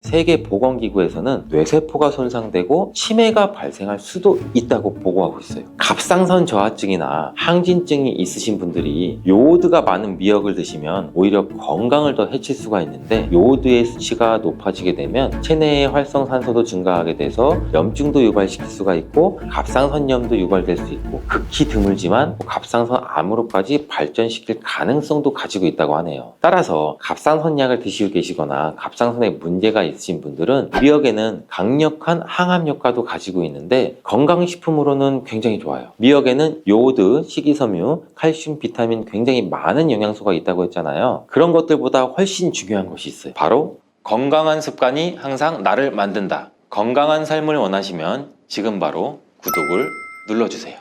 세계보건기구에서는 뇌세포가 손상되고 치매가 발생할 수도 있다고 보고하고 있어요. 갑상선 저하증이나 항진증이 있으신 분들이 요오드가 많은 미역을 드시면 오히려 건강을 더 해칠 수가 있는데, 요오드의 수치가 높아지게 되면 체내의 활성산소도 증가하게 돼서 염증도 유발시킬 수가 있고 갑상선염도 유발될 수 있고 극히 드물지만 갑상선 암으로까지 발전시킬 가능성도 가지고 있다고 하네요. 따라서 갑상선약을 드시고 계시거나 갑상선에 문제가 있으신 분들은 미역에는 강력한 항암 효과도 가지고 있는데 건강식품으로는 굉장히 좋아요. 미역에는 요오드, 식이섬유, 칼슘, 비타민 굉장히 많은 영양소가 있다고 했잖아요. 그런 것들보다 훨씬 중요한 것이 있어요. 바로 건강한 습관이 항상 나를 만든다. 건강한 삶을 원하시면 지금 바로 구독을 눌러주세요.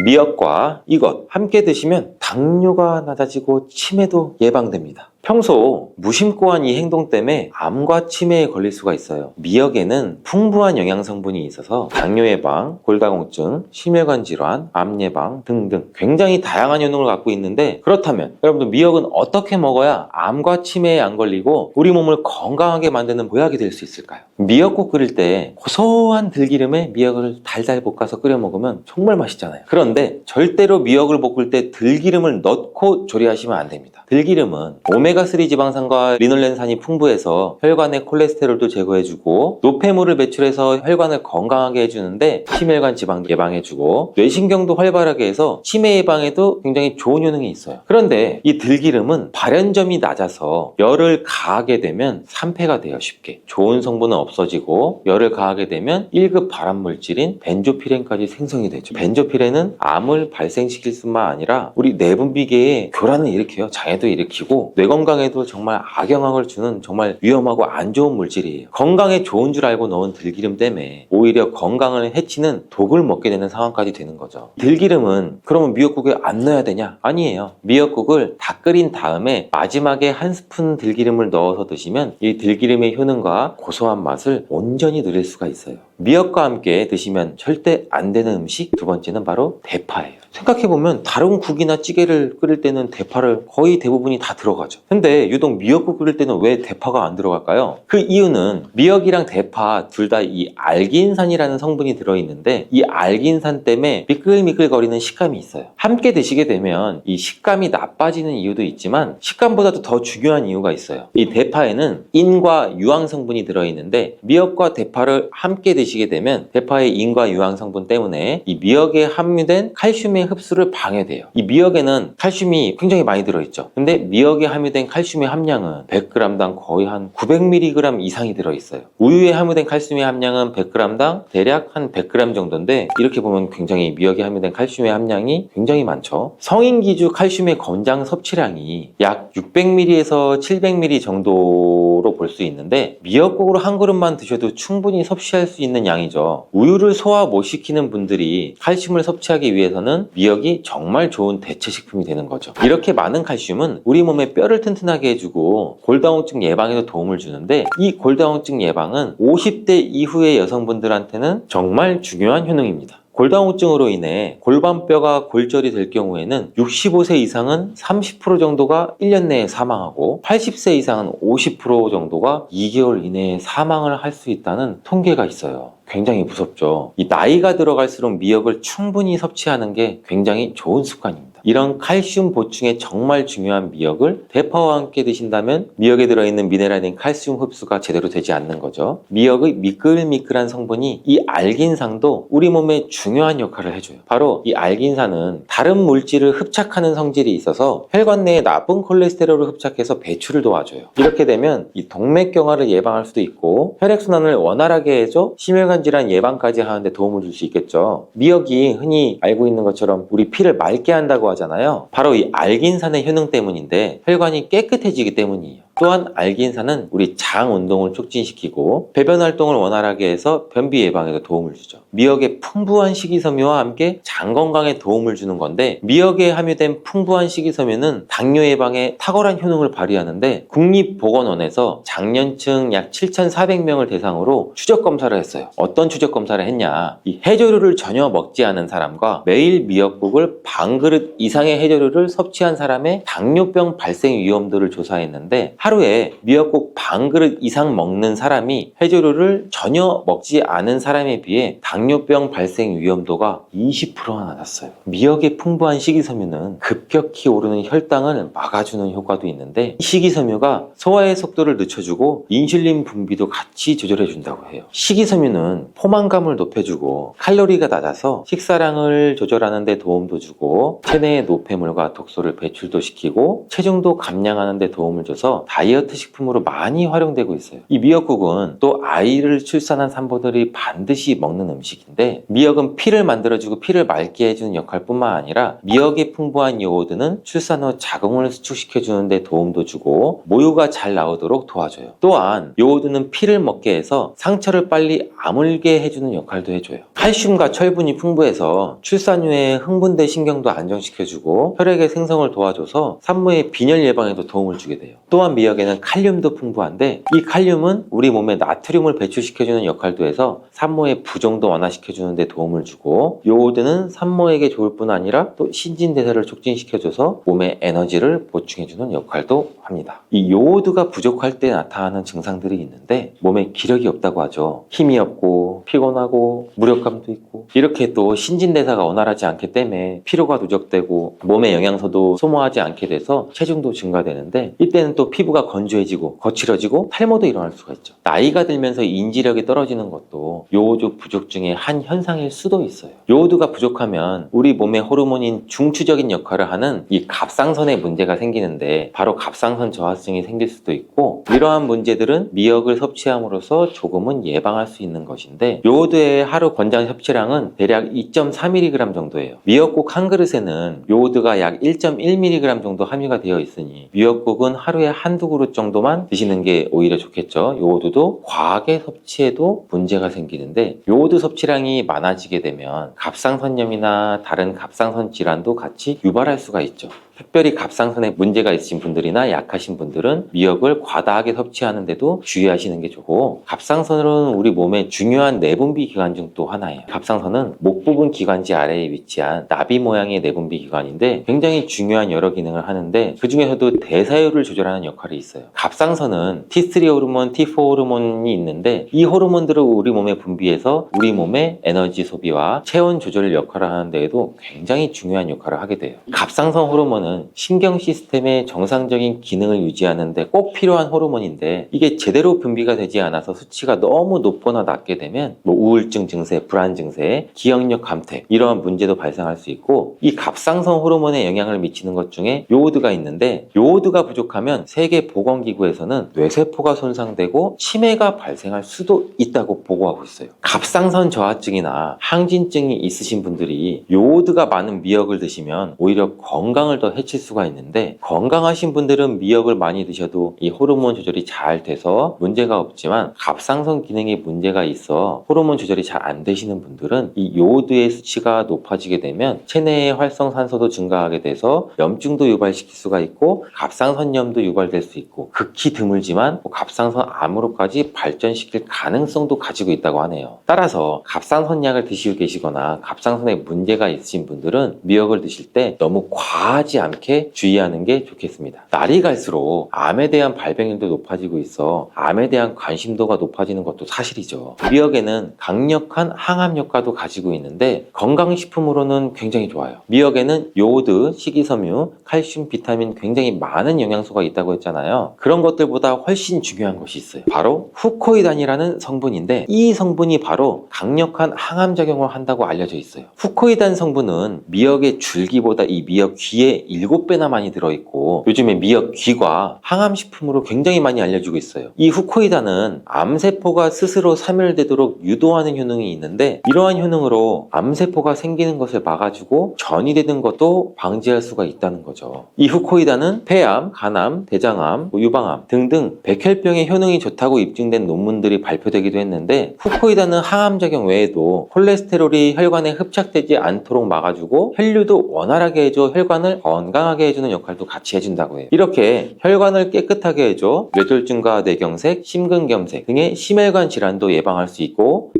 미역과 이것 함께 드시면 당뇨가 낮아지고 치매도 예방됩니다. 평소 무심코 한 이 행동 때문에 암과 치매에 걸릴 수가 있어요. 미역에는 풍부한 영양 성분이 있어서 당뇨 예방, 골다공증, 심혈관 질환, 암 예방 등등 굉장히 다양한 효능을 갖고 있는데, 그렇다면 여러분들 미역은 어떻게 먹어야 암과 치매에 안 걸리고 우리 몸을 건강하게 만드는 보약이 될 수 있을까요? 미역국 끓일 때 고소한 들기름에 미역을 달달 볶아서 끓여 먹으면 정말 맛있잖아요. 그런데 절대로 미역을 볶을 때 들기름을 넣고 조리하시면 안 됩니다. 들기름은 오메가3 지방산과 리놀렌산이 풍부해서 혈관의 콜레스테롤도 제거해주고 노폐물을 배출해서 혈관을 건강하게 해주는데 심혈관 지방 예방해주고 뇌신경도 활발하게 해서 치매 예방에도 굉장히 좋은 효능이 있어요. 그런데 이 들기름은 발연점이 낮아서 열을 가하게 되면 산패가 돼요. 쉽게 좋은 성분은 없어지고 열을 가하게 되면 1급 발암물질인 벤조피렌까지 생성이 되죠. 벤조피렌은 암을 발생시킬 뿐만 아니라 우리 내분비계에 교란을 일으켜요. 장애도 일으키고 뇌 건강에도 정말 악영향을 주는 정말 위험하고 안 좋은 물질이에요. 건강에 좋은 줄 알고 넣은 들기름 때문에 오히려 건강을 해치는 독을 먹게 되는 상황까지 되는 거죠. 들기름은 그러면 미역국에 안 넣어야 되냐? 아니에요. 미역국을 다 끓인 다음에 마지막에 한 스푼 들기름을 넣어서 드시면 이 들기름의 효능과 고소한 맛을 온전히 누릴 수가 있어요. 미역과 함께 드시면 절대 안 되는 음식 두 번째는 바로 대파예요. 생각해보면 다른 국이나 찌개를 끓일 때는 대파를 거의 대부분이 다 들어가죠. 근데 유독 미역국 끓일 때는 왜 대파가 안 들어갈까요? 그 이유는 미역이랑 대파 둘 다 이 알긴산이라는 성분이 들어있는데 이 알긴산 때문에 미끌미끌거리는 식감이 있어요. 함께 드시게 되면 이 식감이 나빠지는 이유도 있지만 식감보다도 더 중요한 이유가 있어요. 이 대파에는 인과 유황 성분이 들어있는데 미역과 대파를 함께 드시게 되면 대파의 인과 유황 성분 때문에 이 미역에 함유된 칼슘의 흡수를 방해돼요. 이 미역에는 칼슘이 굉장히 많이 들어있죠. 근데 미역에 함유된 칼슘의 함량은 100g당 거의 한 900mg 이상이 들어있어요. 우유에 함유된 칼슘의 함량은 100g당 대략 한 100g 정도인데 이렇게 보면 굉장히 미역에 함유된 칼슘의 함량이 굉장히 많죠. 성인 기준 칼슘의 권장 섭취량이 약 600ml에서 700ml 정도로 볼 수 있는데 미역국으로 한 그릇만 드셔도 충분히 섭취할 수 있는 양이죠. 우유를 소화 못 시키는 분들이 칼슘을 섭취하기 위해서는 미역이 정말 좋은 대체식품이 되는 거죠. 이렇게 많은 칼슘은 우리 몸의 뼈를 튼튼하게 해주고 골다공증 예방에도 도움을 주는데 이 골다공증 예방은 50대 이후의 여성분들한테는 정말 중요한 효능입니다. 골다공증으로 인해 골반뼈가 골절이 될 경우에는 65세 이상은 30% 정도가 1년 내에 사망하고 80세 이상은 50% 정도가 2개월 이내에 사망을 할 수 있다는 통계가 있어요. 굉장히 무섭죠. 이 나이가 들어갈수록 미역을 충분히 섭취하는 게 굉장히 좋은 습관입니다. 이런 칼슘 보충에 정말 중요한 미역을 대파와 함께 드신다면 미역에 들어있는 미네랄인 칼슘 흡수가 제대로 되지 않는 거죠. 미역의 미끌미끌한 성분이 이 알긴산도 우리 몸에 중요한 역할을 해줘요. 바로 이 알긴산은 다른 물질을 흡착하는 성질이 있어서 혈관 내에 나쁜 콜레스테롤을 흡착해서 배출을 도와줘요. 이렇게 되면 이 동맥경화를 예방할 수도 있고 혈액순환을 원활하게 해줘 심혈관 질환 예방까지 하는데 도움을 줄 수 있겠죠. 미역이 흔히 알고 있는 것처럼 우리 피를 맑게 한다고 하잖아요. 바로 이 알긴산의 효능 때문인데 혈관이 깨끗해지기 때문이에요. 또한 알긴산은 우리 장 운동을 촉진시키고 배변 활동을 원활하게 해서 변비 예방에도 도움을 주죠. 미역의 풍부한 식이섬유와 함께 장 건강에 도움을 주는 건데 미역에 함유된 풍부한 식이섬유는 당뇨 예방에 탁월한 효능을 발휘하는데 국립보건원에서 장년층 약 7,400명을 대상으로 추적 검사를 했어요. 어떤 추적 검사를 했냐? 이 해조류를 전혀 먹지 않은 사람과 매일 미역국을 반 그릇 이상의 해조류를 섭취한 사람의 당뇨병 발생 위험도를 조사했는데 하루에 미역국 반 그릇 이상 먹는 사람이 해조류를 전혀 먹지 않은 사람에 비해 당뇨병 발생 위험도가 20%나 낮았어요. 미역의 풍부한 식이섬유는 급격히 오르는 혈당을 막아주는 효과도 있는데, 이 식이섬유가 소화의 속도를 늦춰주고 인슐린 분비도 같이 조절해준다고 해요. 식이섬유는 포만감을 높여주고 칼로리가 낮아서 식사량을 조절하는 데 도움도 주고 체내의 노폐물과 독소를 배출도 시키고 체중도 감량하는 데 도움을 줘서 다이어트 식품으로 많이 활용되고 있어요. 이 미역국은 또 아이를 출산한 산모들이 반드시 먹는 음식인데, 미역은 피를 만들어주고 피를 맑게 해주는 역할뿐만 아니라 미역의 풍부한 요오드는 출산 후 자궁을 수축시켜주는 데 도움도 주고 모유가 잘 나오도록 도와줘요. 또한 요오드는 피를 먹게 해서 상처를 빨리 아물게 해주는 역할도 해줘요. 칼슘과 철분이 풍부해서 출산 후에 흥분된 신경도 안정시켜주고 혈액의 생성을 도와줘서 산모의 빈혈 예방에도 도움을 주게 돼요. 또한 미역에는 칼륨도 풍부한데, 이 칼륨은 우리 몸에 나트륨을 배출시켜주는 역할도 해서 산모의 부종도 완화시켜주는 데 도움을 주고, 요오드는 산모에게 좋을 뿐 아니라 또 신진대사를 촉진시켜줘서 몸에 에너지를 보충해주는 역할도 합니다. 이 요오드가 부족할 때 나타나는 증상들이 있는데, 몸에 기력이 없다고 하죠. 힘이 없고 피곤하고 무력감도 있고, 이렇게 또 신진대사가 원활하지 않기 때문에 피로가 누적되고 몸의 영양소도 소모하지 않게 돼서 체중도 증가되는데, 이때는 또 피부가 건조해지고 거칠어지고 탈모도 일어날 수가 있죠. 나이가 들면서 인지력이 떨어지는 것도 요오드 부족 중에 한 현상일 수도 있어요. 요오드가 부족하면 우리 몸의 호르몬인 중추적인 역할을 하는 이 갑상선에 문제가 생기는데, 바로 갑상선 저하증이 생길 수도 있고, 이러한 문제들은 미역을 섭취함으로써 조금은 예방할 수 있는 것인데, 요오드의 하루 권장 섭취량은 대략 2.4mg 정도예요. 미역국 한 그릇에는 요오드가 약 1.1mg 정도 함유가 되어 있으니 미역국은 하루에 한두 그릇 정도만 드시는 게 오히려 좋겠죠. 요오드도 과하게 섭취해도 문제가 생기는데, 요오드 섭취량이 많아지게 되면 갑상선염이나 다른 갑상선 질환도 같이 유발할 수가 있죠. 특별히 갑상선에 문제가 있으신 분들이나 약하신 분들은 미역을 과다하게 섭취하는데도 주의하시는 게 좋고, 갑상선은 우리 몸의 중요한 내분비 기관 중 또 하나예요. 갑상선은 목 부분 기관지 아래에 위치한 나비 모양의 내분비 기관인데 굉장히 중요한 여러 기능을 하는데, 그 중에서도 대사율을 조절하는 역할이 있어요. 갑상선은 T3 호르몬, T4 호르몬이 있는데, 이 호르몬들을 우리 몸에 분비해서 우리 몸의 에너지 소비와 체온 조절 역할을 하는 데에도 굉장히 중요한 역할을 하게 돼요. 갑상선 호르몬은 신경 시스템의 정상적인 기능을 유지하는 데 꼭 필요한 호르몬인데, 이게 제대로 분비가 되지 않아서 수치가 너무 높거나 낮게 되면 우울증 증세, 불안 증세, 기억력 감퇴, 이러한 문제도 발생할 수 있고, 이 갑상선 호르몬에 영향을 미치는 것 중에 요오드가 있는데, 요오드가 부족하면 세계보건기구에서는 뇌세포가 손상되고 치매가 발생할 수도 있다고 보고하고 있어요. 갑상선 저하증이나 항진증이 있으신 분들이 요오드가 많은 미역을 드시면 오히려 건강을 더 해칠 수가 있는데, 건강하신 분들은 미역을 많이 드셔도 이 호르몬 조절이 잘 돼서 문제가 없지만, 갑상선 기능에 문제가 있어 호르몬 조절이 잘 안 되시는 분들은 이 요오드의 수치가 높아지게 되면 체내의 활성산소도 증가하게 돼서 염증도 유발시킬 수가 있고 갑상선염도 유발될 수 있고, 극히 드물지만 갑상선 암으로까지 발전시킬 가능성도 가지고 있다고 하네요. 따라서 갑상선약을 드시고 계시거나 갑상선에 문제가 있으신 분들은 미역을 드실 때 너무 과하지 않게 주의하는 게 좋겠습니다. 날이 갈수록 암에 대한 발병률도 높아지고 있어 암에 대한 관심도가 높아지는 것도 사실이죠. 미역에는 강력한 항암 효과도 가지고 있는데, 건강식품으로는 굉장히 좋아요. 미역에는 요오드, 식이섬유, 칼슘, 비타민 굉장히 많은 영양소가 있다고 했잖아요. 그런 것들보다 훨씬 중요한 것이 있어요. 바로 후코이단이라는 성분인데, 이 성분이 바로 강력한 항암 작용을 한다고 알려져 있어요. 후코이단 성분은 미역의 줄기보다 이 미역 귀에 7배나 많이 들어있고, 요즘에 미역 귀가 항암식품으로 굉장히 많이 알려지고 있어요. 이 후코이단은 암세포가 스스로 사멸되도록 유도하는 효능이 있는데, 이러한 효능으로 암세포가 생기는 것을 막아주고 전이 되는 것도 방지할 수가 있다는 거죠. 이 후코이단은 폐암, 간암, 대장암, 유방암 등등 백혈병에 효능이 좋다고 입증된 논문들이 발표되기도 했는데, 후코이단은 항암작용 외에도 콜레스테롤이 혈관에 흡착되지 않도록 막아주고 혈류도 원활하게 해줘 혈관을 건강하게 해주는 역할도 같이 해준다고 해요. 이렇게 혈관을 깨끗하게 해줘 뇌졸중과 뇌경색, 심근경색 등의 심혈관 질환도 예방할 수 있고,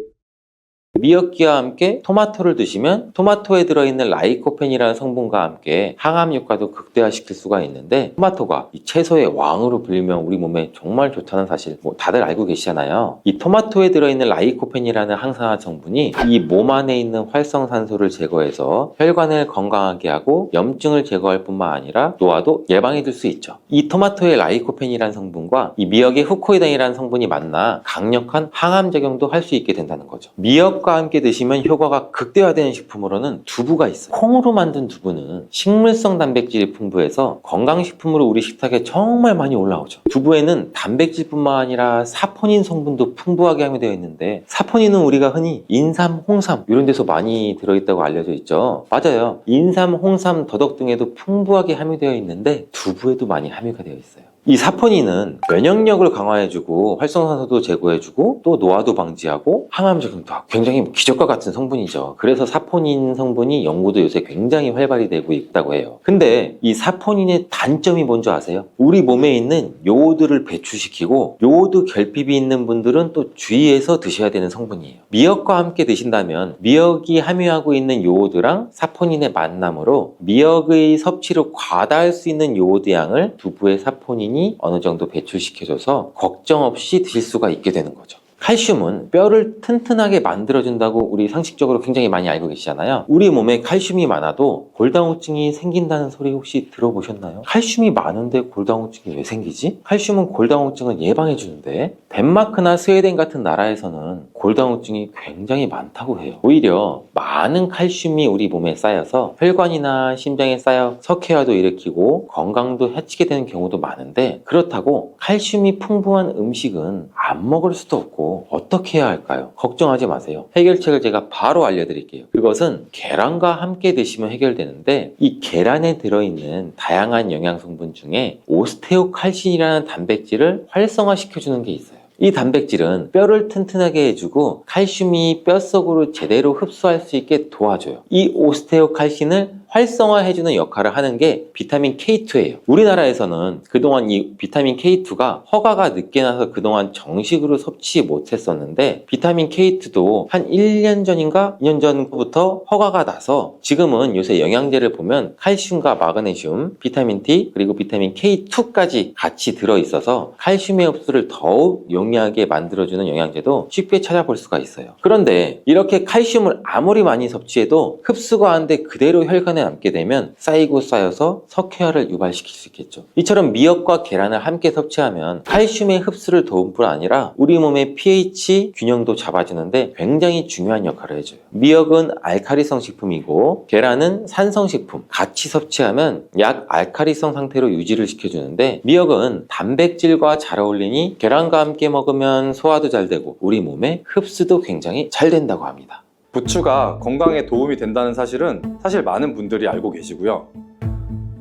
미역기와 함께 토마토를 드시면 토마토에 들어있는 라이코펜이라는 성분과 함께 항암 효과도 극대화시킬 수가 있는데, 토마토가 이 채소의 왕으로 불리면 우리 몸에 정말 좋다는 사실 다들 알고 계시잖아요. 이 토마토에 들어있는 라이코펜이라는 항산화 성분이 이 몸 안에 있는 활성산소를 제거해서 혈관을 건강하게 하고 염증을 제거할 뿐만 아니라 노화도 예방해 줄 수 있죠. 이 토마토의 라이코펜이라는 성분과 이 미역의 후코이단이라는 성분이 만나 강력한 항암 작용도 할 수 있게 된다는 거죠. 미역과 함께 드시면 효과가 극대화되는 식품으로는 두부가 있어요. 콩으로 만든 두부는 식물성 단백질이 풍부해서 건강식품으로 우리 식탁에 정말 많이 올라오죠. 두부에는 단백질뿐만 아니라 사포닌 성분도 풍부하게 함유되어 있는데, 사포닌은 우리가 흔히 인삼, 홍삼 이런 데서 많이 들어있다고 알려져 있죠. 맞아요. 인삼, 홍삼, 더덕 등에도 풍부하게 함유되어 있는데 두부에도 많이 함유가 되어 있어요. 이 사포닌은 면역력을 강화해주고 활성산소도 제거해주고 또 노화도 방지하고 항암 작용도 하고 굉장히 기적과 같은 성분이죠. 그래서 사포닌 성분이 연구도 요새 굉장히 활발히 되고 있다고 해요. 근데 이 사포닌의 단점이 뭔지 아세요? 우리 몸에 있는 요오드를 배출시키고 요오드 결핍이 있는 분들은 또 주의해서 드셔야 되는 성분이에요. 미역과 함께 드신다면 미역이 함유하고 있는 요오드랑 사포닌의 만남으로 미역의 섭취를 과다할 수 있는 요오드 양을 두부의 사포닌이 어느 정도 배출시켜줘서 걱정 없이 드실 수가 있게 되는 거죠. 칼슘은 뼈를 튼튼하게 만들어준다고 우리 상식적으로 굉장히 많이 알고 계시잖아요. 우리 몸에 칼슘이 많아도 골다공증이 생긴다는 소리 혹시 들어보셨나요? 칼슘이 많은데 골다공증이 왜 생기지? 칼슘은 골다공증을 예방해주는데, 덴마크나 스웨덴 같은 나라에서는 골다공증이 굉장히 많다고 해요. 오히려 많은 칼슘이 우리 몸에 쌓여서 혈관이나 심장에 쌓여 석회화도 일으키고 건강도 해치게 되는 경우도 많은데, 그렇다고 칼슘이 풍부한 음식은 안 먹을 수도 없고 어떻게 해야 할까요? 걱정하지 마세요. 해결책을 제가 바로 알려드릴게요. 그것은 계란과 함께 드시면 해결되는데, 이 계란에 들어있는 다양한 영양성분 중에 오스테오칼신이라는 단백질을 활성화시켜주는 게 있어요. 이 단백질은 뼈를 튼튼하게 해주고 칼슘이 뼛속으로 제대로 흡수할 수 있게 도와줘요. 이 오스테오칼신을 활성화해주는 역할을 하는 게 비타민 K2예요. 우리나라에서는 그동안 이 비타민 K2가 허가가 늦게 나서 그동안 정식으로 섭취 못했었는데, 비타민 K2도 한 1년 전인가 2년 전부터 허가가 나서 지금은 요새 영양제를 보면 칼슘과 마그네슘, 비타민 D 그리고 비타민 K2까지 같이 들어있어서 칼슘의 흡수를 더욱 용이하게 만들어주는 영양제도 쉽게 찾아볼 수가 있어요. 그런데 이렇게 칼슘을 아무리 많이 섭취해도 흡수가 안 돼 그대로 혈관에 남게 되면 쌓이고 쌓여서 석회화를 유발시킬 수 있겠죠. 이처럼 미역과 계란을 함께 섭취하면 칼슘의 흡수를 도울 뿐 아니라 우리 몸의 pH 균형도 잡아주는데 굉장히 중요한 역할을 해줘요. 미역은 알카리성 식품이고 계란은 산성 식품, 같이 섭취하면 약 알카리성 상태로 유지를 시켜주는데, 미역은 단백질과 잘 어울리니 계란과 함께 먹으면 소화도 잘 되고 우리 몸의 흡수도 굉장히 잘 된다고 합니다. 부추가 건강에 도움이 된다는 사실은 사실 많은 분들이 알고 계시고요.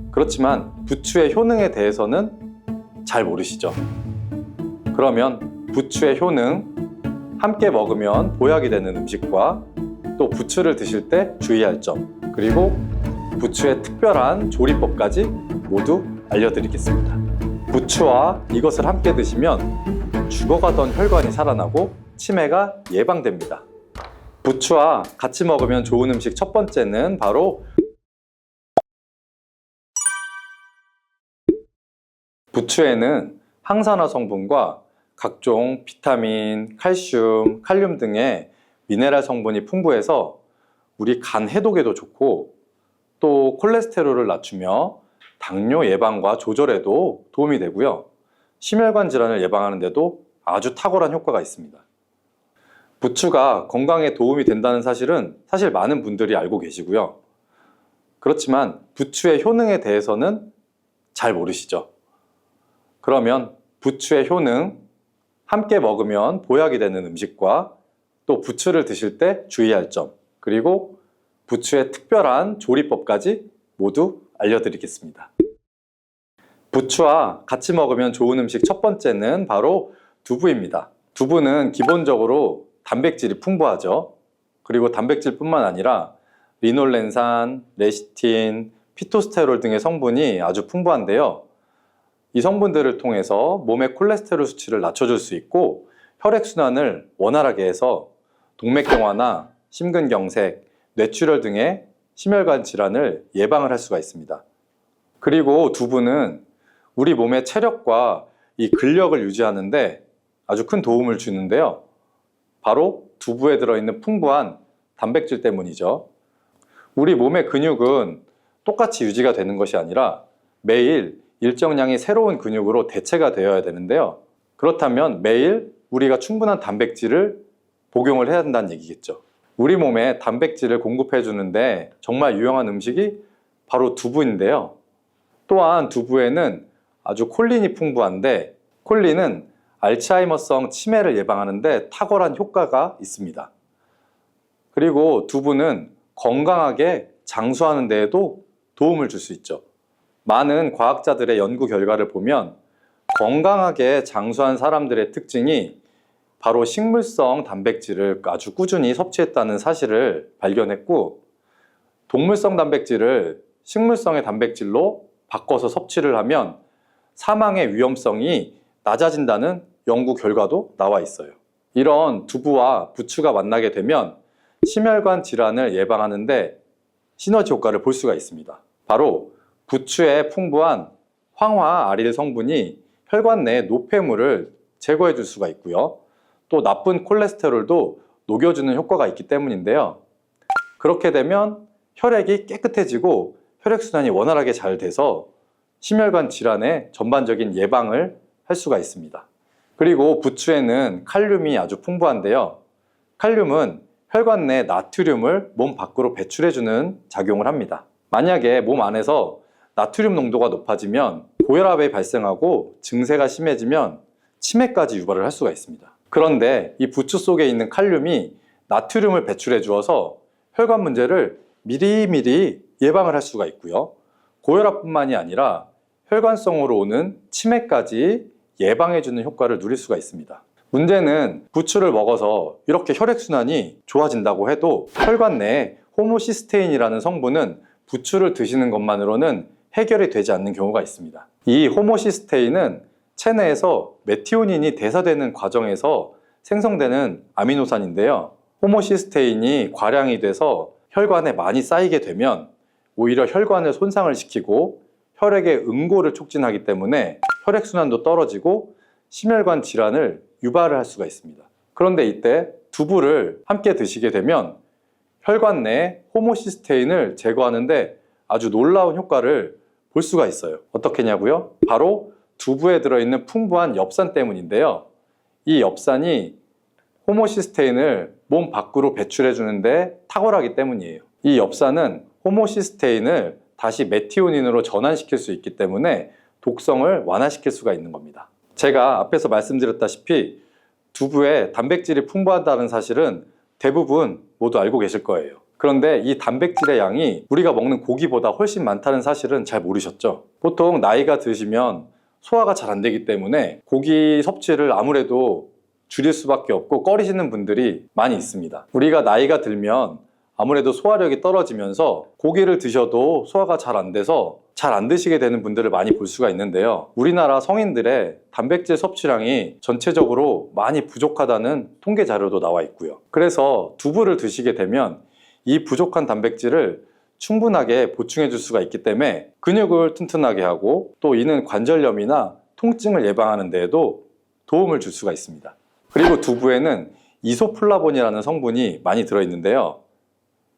그렇지만 부추의 효능에 대해서는 잘 모르시죠? 그러면 부추의 효능, 함께 먹으면 보약이 되는 음식과 또 부추를 드실 때 주의할 점, 그리고 부추의 특별한 조리법까지 모두 알려드리겠습니다. 부추와 이것을 함께 드시면 죽어가던 혈관이 살아나고 치매가 예방됩니다. 부추와 같이 먹으면 좋은 음식 첫 번째는 바로 부추에는 항산화 성분과 각종 비타민, 칼슘, 칼륨 등의 미네랄 성분이 풍부해서 우리 간 해독에도 좋고 또 콜레스테롤을 낮추며 당뇨 예방과 조절에도 도움이 되고요. 심혈관 질환을 예방하는 데도 아주 탁월한 효과가 있습니다. 부추가 건강에 도움이 된다는 사실은 사실 많은 분들이 알고 계시고요. 그렇지만 부추의 효능에 대해서는 잘 모르시죠? 그러면 부추의 효능, 함께 먹으면 보약이 되는 음식과 또 부추를 드실 때 주의할 점, 그리고 부추의 특별한 조리법까지 모두 알려드리겠습니다. 부추와 같이 먹으면 좋은 음식 첫 번째는 바로 두부입니다. 두부는 기본적으로 단백질이 풍부하죠. 그리고 단백질뿐만 아니라 리놀렌산, 레시틴, 피토스테롤 등의 성분이 아주 풍부한데요. 이 성분들을 통해서 몸의 콜레스테롤 수치를 낮춰줄 수 있고 혈액순환을 원활하게 해서 동맥경화나 심근경색, 뇌출혈 등의 심혈관 질환을 예방을 할 수가 있습니다. 그리고 두부는 우리 몸의 체력과 이 근력을 유지하는데 아주 큰 도움을 주는데요. 바로 두부에 들어있는 풍부한 단백질 때문이죠. 우리 몸의 근육은 똑같이 유지가 되는 것이 아니라 매일 일정량의 새로운 근육으로 대체가 되어야 되는데요. 그렇다면 매일 우리가 충분한 단백질을 복용을 해야 한다는 얘기겠죠. 우리 몸에 단백질을 공급해 주는데 정말 유용한 음식이 바로 두부인데요. 또한 두부에는 아주 콜린이 풍부한데, 콜린은 알츠하이머성 치매를 예방하는데 탁월한 효과가 있습니다. 그리고 두부는 건강하게 장수하는 데에도 도움을 줄 수 있죠. 많은 과학자들의 연구 결과를 보면 건강하게 장수한 사람들의 특징이 바로 식물성 단백질을 아주 꾸준히 섭취했다는 사실을 발견했고, 동물성 단백질을 식물성의 단백질로 바꿔서 섭취를 하면 사망의 위험성이 낮아진다는 연구 결과도 나와 있어요. 이런 두부와 부추가 만나게 되면 심혈관 질환을 예방하는데 시너지 효과를 볼 수가 있습니다. 바로 부추의 풍부한 황화아릴 성분이 혈관 내 노폐물을 제거해 줄 수가 있고요. 또 나쁜 콜레스테롤도 녹여주는 효과가 있기 때문인데요. 그렇게 되면 혈액이 깨끗해지고 혈액순환이 원활하게 잘 돼서 심혈관 질환의 전반적인 예방을 할 수가 있습니다. 그리고 부추에는 칼륨이 아주 풍부한데요. 칼륨은 혈관 내 나트륨을 몸 밖으로 배출해주는 작용을 합니다. 만약에 몸 안에서 나트륨 농도가 높아지면 고혈압이 발생하고 증세가 심해지면 치매까지 유발을 할 수가 있습니다. 그런데 이 부추 속에 있는 칼륨이 나트륨을 배출해 주어서 혈관 문제를 미리미리 예방을 할 수가 있고요. 고혈압뿐만이 아니라 혈관성으로 오는 치매까지 예방해주는 효과를 누릴 수가 있습니다. 문제는 부추를 먹어서 이렇게 혈액순환이 좋아진다고 해도 혈관 내에 호모시스테인이라는 성분은 부추를 드시는 것만으로는 해결이 되지 않는 경우가 있습니다. 이 호모시스테인은 체내에서 메티오닌이 대사되는 과정에서 생성되는 아미노산인데요. 호모시스테인이 과량이 돼서 혈관에 많이 쌓이게 되면 오히려 혈관을 손상을 시키고 혈액의 응고를 촉진하기 때문에 혈액순환도 떨어지고 심혈관 질환을 유발을 할 수가 있습니다. 그런데 이때 두부를 함께 드시게 되면 혈관 내 호모시스테인을 제거하는데 아주 놀라운 효과를 볼 수가 있어요. 어떻게냐고요? 바로 두부에 들어있는 풍부한 엽산 때문인데요. 이 엽산이 호모시스테인을 몸 밖으로 배출해 주는데 탁월하기 때문이에요. 이 엽산은 호모시스테인을 다시 메티오닌으로 전환시킬 수 있기 때문에 독성을 완화시킬 수가 있는 겁니다. 제가 앞에서 말씀드렸다시피 두부에 단백질이 풍부하다는 사실은 대부분 모두 알고 계실 거예요. 그런데 이 단백질의 양이 우리가 먹는 고기보다 훨씬 많다는 사실은 잘 모르셨죠? 보통 나이가 드시면 소화가 잘 안 되기 때문에 고기 섭취를 아무래도 줄일 수밖에 없고 꺼리시는 분들이 많이 있습니다. 우리가 나이가 들면 아무래도 소화력이 떨어지면서 고기를 드셔도 소화가 잘 안 돼서 잘 안 드시게 되는 분들을 많이 볼 수가 있는데요. 우리나라 성인들의 단백질 섭취량이 전체적으로 많이 부족하다는 통계 자료도 나와 있고요. 그래서 두부를 드시게 되면 이 부족한 단백질을 충분하게 보충해 줄 수가 있기 때문에 근육을 튼튼하게 하고 또 이는 관절염이나 통증을 예방하는 데에도 도움을 줄 수가 있습니다. 그리고 두부에는 이소플라본이라는 성분이 많이 들어있는데요.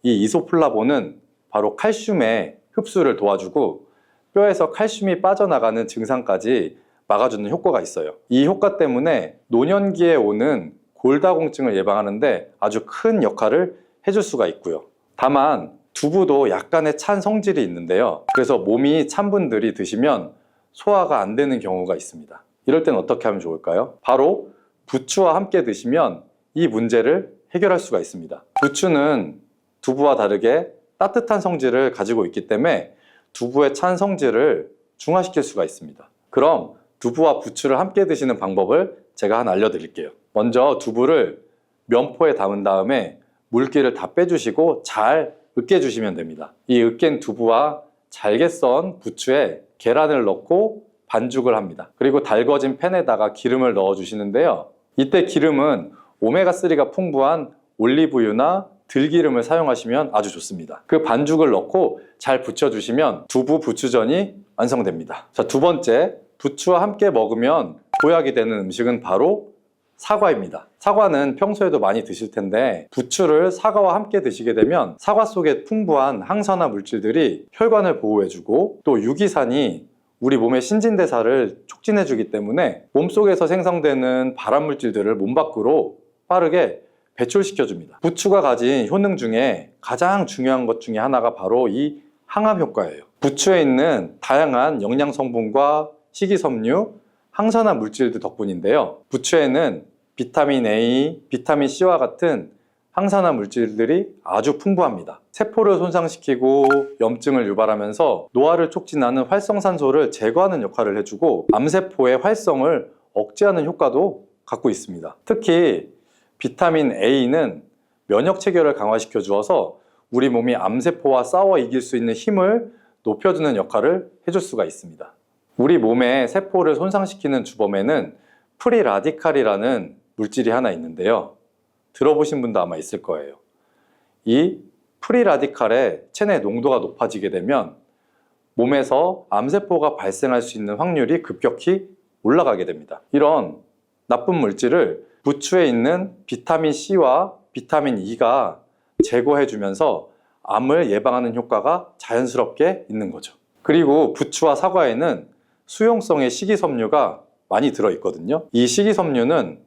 이 이소플라본은 바로 칼슘의 흡수를 도와주고 뼈에서 칼슘이 빠져나가는 증상까지 막아주는 효과가 있어요. 이 효과 때문에 노년기에 오는 골다공증을 예방하는데 아주 큰 역할을 해줄 수가 있고요. 다만 두부도 약간의 찬 성질이 있는데요. 그래서 몸이 찬 분들이 드시면 소화가 안 되는 경우가 있습니다. 이럴 땐 어떻게 하면 좋을까요? 바로 부추와 함께 드시면 이 문제를 해결할 수가 있습니다. 부추는 두부와 다르게 따뜻한 성질을 가지고 있기 때문에 두부의 찬 성질을 중화시킬 수가 있습니다. 그럼 두부와 부추를 함께 드시는 방법을 제가 하나 알려드릴게요. 먼저 두부를 면포에 담은 다음에 물기를 다 빼주시고 잘 으깨주시면 됩니다. 이 으깬 두부와 잘게 썬 부추에 계란을 넣고 반죽을 합니다. 그리고 달궈진 팬에다가 기름을 넣어주시는데요. 이때 기름은 오메가3가 풍부한 올리브유나 들기름을 사용하시면 아주 좋습니다. 그 반죽을 넣고 잘 부쳐주시면 두부 부추전이 완성됩니다. 자, 두 번째, 부추와 함께 먹으면 보약이 되는 음식은 바로 사과입니다. 사과는 평소에도 많이 드실 텐데 부추를 사과와 함께 드시게 되면 사과 속에 풍부한 항산화 물질들이 혈관을 보호해주고 또 유기산이 우리 몸의 신진대사를 촉진해주기 때문에 몸속에서 생성되는 발암물질들을 몸 밖으로 빠르게 배출시켜줍니다. 부추가 가진 효능 중에 가장 중요한 것 중에 하나가 바로 이 항암 효과예요. 부추에 있는 다양한 영양 성분과 식이섬유, 항산화 물질들 덕분인데요. 부추에는 비타민 A, 비타민 C와 같은 항산화 물질들이 아주 풍부합니다. 세포를 손상시키고 염증을 유발하면서 노화를 촉진하는 활성산소를 제거하는 역할을 해주고 암세포의 활성을 억제하는 효과도 갖고 있습니다. 특히 비타민 A는 면역 체계를 강화시켜 주어서 우리 몸이 암세포와 싸워 이길 수 있는 힘을 높여주는 역할을 해줄 수가 있습니다. 우리 몸의 세포를 손상시키는 주범에는 프리라디칼이라는 물질이 하나 있는데요. 들어보신 분도 아마 있을 거예요. 이 프리라디칼의 체내 농도가 높아지게 되면 몸에서 암세포가 발생할 수 있는 확률이 급격히 올라가게 됩니다. 이런 나쁜 물질을 부추에 있는 비타민 C와 비타민 E가 제거해주면서 암을 예방하는 효과가 자연스럽게 있는 거죠. 그리고 부추와 사과에는 수용성의 식이섬유가 많이 들어있거든요. 이 식이섬유는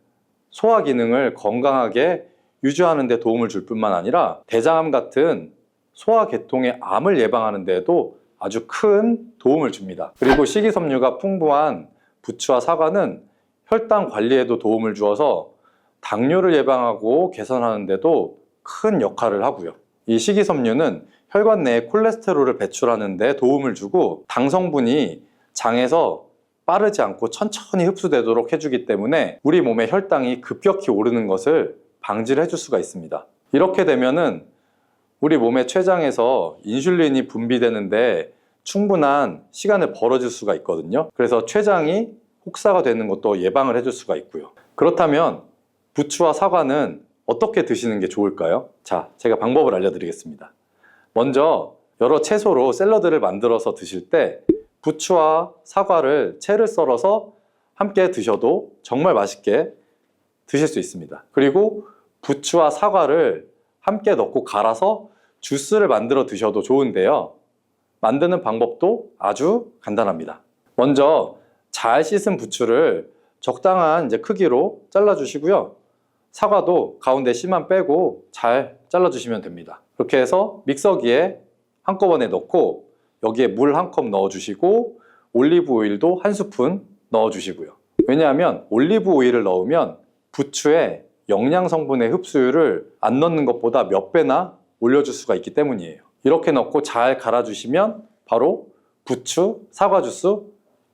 소화 기능을 건강하게 유지하는 데 도움을 줄 뿐만 아니라 대장암 같은 소화계통의 암을 예방하는 데에도 아주 큰 도움을 줍니다. 그리고 식이섬유가 풍부한 부추와 사과는 혈당 관리에도 도움을 주어서 당뇨를 예방하고 개선하는 데도 큰 역할을 하고요. 이 식이섬유는 혈관 내에 콜레스테롤을 배출하는 데 도움을 주고 당 성분이 장에서 빠르지 않고 천천히 흡수되도록 해주기 때문에 우리 몸의 혈당이 급격히 오르는 것을 방지를 해줄 수가 있습니다. 이렇게 되면은 우리 몸의 췌장에서 인슐린이 분비되는데 충분한 시간을 벌어줄 수가 있거든요. 그래서 췌장이 혹사가 되는 것도 예방을 해줄 수가 있고요. 그렇다면 부추와 사과는 어떻게 드시는 게 좋을까요? 자, 제가 방법을 알려드리겠습니다. 먼저 여러 채소로 샐러드를 만들어서 드실 때 부추와 사과를 채를 썰어서 함께 드셔도 정말 맛있게 드실 수 있습니다. 그리고 부추와 사과를 함께 넣고 갈아서 주스를 만들어 드셔도 좋은데요. 만드는 방법도 아주 간단합니다. 먼저 잘 씻은 부추를 적당한 크기로 잘라주시고요. 사과도 가운데 씨만 빼고 잘 잘라주시면 됩니다. 그렇게 해서 믹서기에 한꺼번에 넣고 여기에 물 1컵 넣어주시고 올리브 오일도 1스푼 넣어주시고요. 왜냐하면 올리브 오일을 넣으면 부추의 영양 성분의 흡수율을 안 넣는 것보다 몇 배나 올려줄 수가 있기 때문이에요. 이렇게 넣고 잘 갈아주시면 바로 부추 사과 주스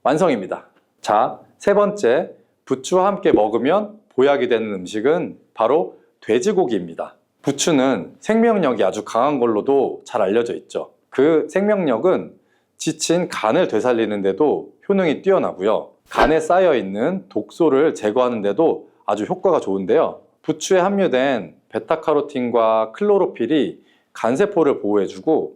완성입니다. 자, 세 번째, 부추와 함께 먹으면 보약이 되는 음식은 바로 돼지고기입니다. 부추는 생명력이 아주 강한 걸로도 잘 알려져 있죠. 그 생명력은 지친 간을 되살리는 데도 효능이 뛰어나고요. 간에 쌓여있는 독소를 제거하는 데도 아주 효과가 좋은데요. 부추에 함유된 베타카로틴과 클로로필이 간세포를 보호해주고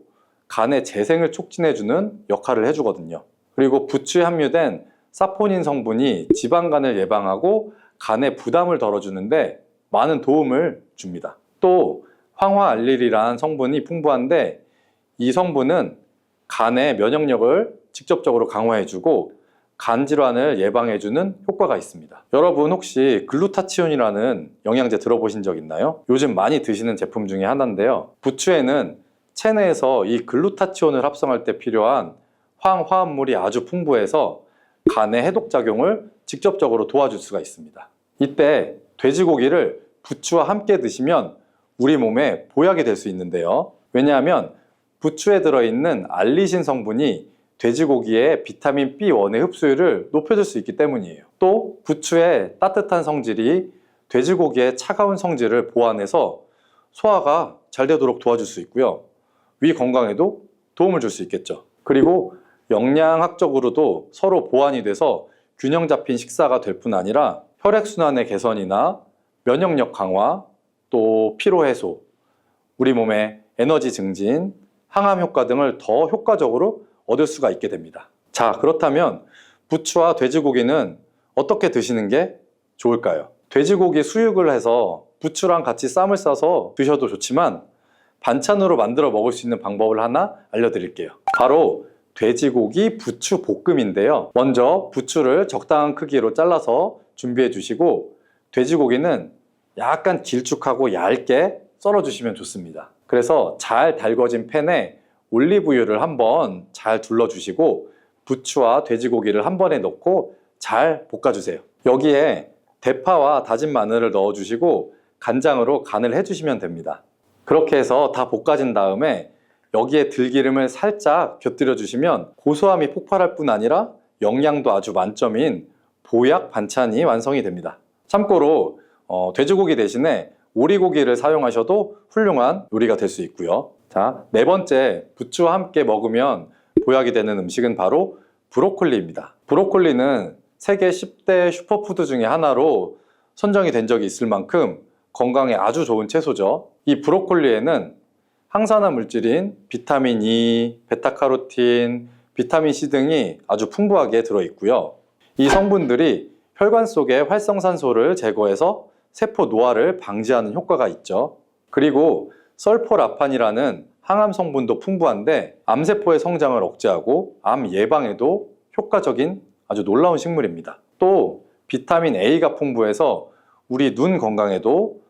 간의 재생을 촉진해주는 역할을 해주거든요. 그리고 부추에 함유된 사포닌 성분이 지방간을 예방하고 간의 부담을 덜어주는데 많은 도움을 줍니다. 또 황화알릴이라는 성분이 풍부한데 이 성분은 간의 면역력을 직접적으로 강화해주고 간 질환을 예방해주는 효과가 있습니다. 여러분 혹시 글루타치온이라는 영양제 들어보신 적 있나요? 요즘 많이 드시는 제품 중에 하나인데요. 부추에는 체내에서 이 글루타치온을 합성할 때 필요한 황화합물이 아주 풍부해서 간의 해독작용을 직접적으로 도와줄 수가 있습니다. 이때 돼지고기를 부추와 함께 드시면 우리 몸에 보약이 될 수 있는데요. 왜냐하면 부추에 들어있는 알리신 성분이 돼지고기의 비타민 B1의 흡수율을 높여줄 수 있기 때문이에요. 또 부추의 따뜻한 성질이 돼지고기의 차가운 성질을 보완해서 소화가 잘 되도록 도와줄 수 있고요. 위 건강에도 도움을 줄 수 있겠죠. 그리고 영양학적으로도 서로 보완이 돼서 균형 잡힌 식사가 될 뿐 아니라 혈액순환의 개선이나 면역력 강화, 또 피로 해소, 우리 몸의 에너지 증진, 항암 효과 등을 더 효과적으로 얻을 수가 있게 됩니다. 자, 그렇다면 부추와 돼지고기는 어떻게 드시는 게 좋을까요? 돼지고기 수육을 해서 부추랑 같이 쌈을 싸서 드셔도 좋지만 반찬으로 만들어 먹을 수 있는 방법을 하나 알려드릴게요. 바로 돼지고기 부추 볶음인데요. 먼저 부추를 적당한 크기로 잘라서 준비해 주시고 돼지고기는 약간 길쭉하고 얇게 썰어 주시면 좋습니다. 그래서 잘 달궈진 팬에 올리브유를 한번 잘 둘러주시고 부추와 돼지고기를 한 번에 넣고 잘 볶아주세요. 여기에 대파와 다진 마늘을 넣어주시고 간장으로 간을 해주시면 됩니다. 그렇게 해서 다 볶아진 다음에 여기에 들기름을 살짝 곁들여 주시면 고소함이 폭발할 뿐 아니라 영양도 아주 만점인 보약 반찬이 완성이 됩니다. 참고로 돼지고기 대신에 오리고기를 사용하셔도 훌륭한 요리가 될 수 있고요. 자, 네 번째, 부추와 함께 먹으면 보약이 되는 음식은 바로 브로콜리입니다. 브로콜리는 세계 10대 슈퍼푸드 중에 하나로 선정이 된 적이 있을 만큼 건강에 아주 좋은 채소죠. 이 브로콜리에는 항산화 물질인 비타민 E, 베타카로틴, 비타민 C 등이 아주 풍부하게 들어있고요. 이 성분들이 혈관 속의 활성산소를 제거해서 세포 노화를 방지하는 효과가 있죠. 그리고 설포라판이라는 항암 성분도 풍부한데 암세포의 성장을 억제하고 암 예방에도 효과적인 아주 놀라운 식물입니다. 또 비타민 A가 풍부해서 우리 눈 건강에도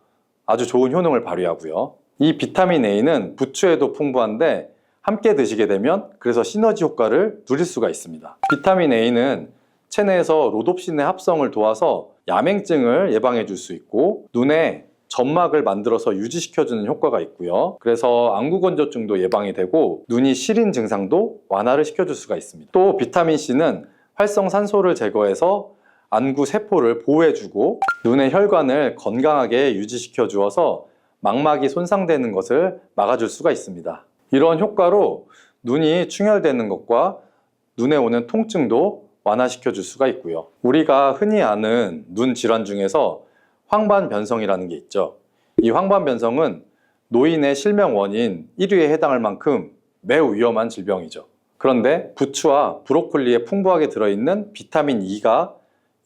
아주 좋은 효능을 발휘하고요. 이 비타민 A는 부추에도 풍부한데 함께 드시게 되면 그래서 시너지 효과를 누릴 수가 있습니다. 비타민 A는 체내에서 로놉신의 합성을 도와서 야맹증을 예방해 줄 수 있고 눈에 점막을 만들어서 유지시켜주는 효과가 있고요. 그래서 안구건조증도 예방이 되고 눈이 시린 증상도 완화를 시켜줄 수가 있습니다. 또 비타민 C는 활성산소를 제거해서 안구 세포를 보호해주고 눈의 혈관을 건강하게 유지시켜 주어서 망막이 손상되는 것을 막아줄 수가 있습니다. 이런 효과로 눈이 충혈되는 것과 눈에 오는 통증도 완화시켜 줄 수가 있고요. 우리가 흔히 아는 눈 질환 중에서 황반변성이라는 게 있죠. 이 황반변성은 노인의 실명 원인 1위에 해당할 만큼 매우 위험한 질병이죠. 그런데 부추와 브로콜리에 풍부하게 들어있는 비타민 E가